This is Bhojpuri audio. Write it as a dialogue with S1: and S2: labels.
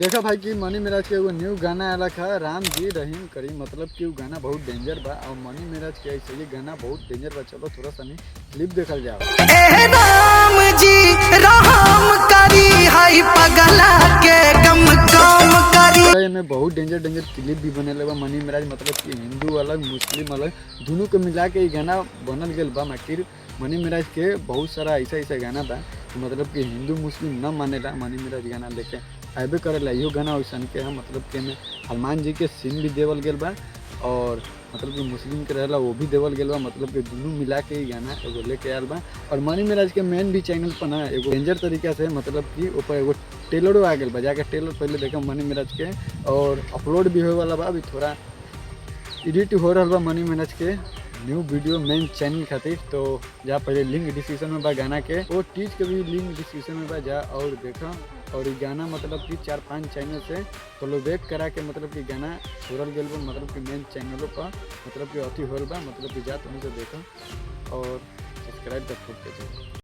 S1: देखा भाई कि मनी मिराज के एगो न्यू गाना आला था, राम जी रहीम करी। मतलब कि वो गाना बहुत डेंजर बा और मनी मिराज के ऐसे ये गाना बहुत डेंजर बा। चलो थोड़ा सा क्लिप देखल जाओ।
S2: ए राम जी रहम करी हाय पगला के कम कम करी।
S1: में बहुत डेंजर डेंजर क्लिप भी बने बा। मनी मिराज मतलब कि हिंदू अलग मुस्लिम अलग दोनों के मिला के ये गाना बनल गया बा। माकिर मनी मिराज के बहुत सारा ऐसा गाना बा मतलब कि हिंदू मुस्लिम न मानेला। मनी मिराज गाना लेके आबे करेला। यो गाना वैसन के है मतलब कि में हनुमान जी के सीन भी देवल गया बा और मतलब कि मुस्लिम के रहेला वो भी देवल गया बा। मतलब कि दोनों मिला के गाना एगो लेके आयल बा। और मनी मिराज के मेन भी चैनल पर ना एगो डेंजर तरीका से मतलब कि ऊपर एगो टेलरो आ गया बा। जाके टेलर पहले देखा मनी मिराज के और अपलोड भी होए वाला बा। अभी थोड़ा एडिट हो रहा बा मनी मिराज के न्यू वीडियो मेन चैनल खातिर। तो जा पहले लिंक डिस्क्रिप्शन में बा गाना के और टीज के भी लिंक डिस्क्रिप्शन में बा, जा और देखा। और ये गाना मतलब कि 4-5 चैनल से फॉलो बैक करा के मतलब कि गाना छोड़ल गया बा। मतलब कि मेन चैनलों पर मतलब कि अथी होल बा। मतलब कि जा तुम से देखा और सब्सक्राइब तक खुद के।